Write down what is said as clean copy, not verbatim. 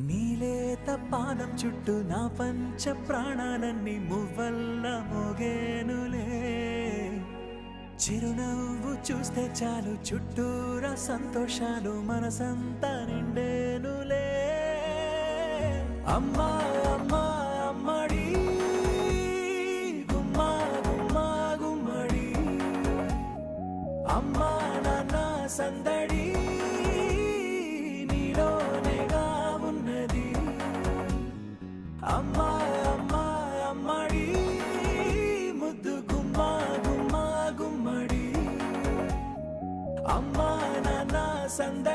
నీలేత పాదం చుట్టూ నా పంచ ప్రాణాలన్నీ మువ్వల్ల మోగేనులే. చిరునవ్వు చూస్తే చాలు చుట్టూరా సంతోషాలు మనసంతా నిండేనులే. అమ్మా అమ్మా అమ్మడి గుమ్మా గుమ్మా గుమ్మడి, అమ్మా నాన్న సందడి నీలోనేగా ఉన్నది. అమ్మా అమ్మా అమ్మడి ముద్దు గుమ్మా గుమ్మా గుమ్మడి, అమ్మా నాన్న సందడి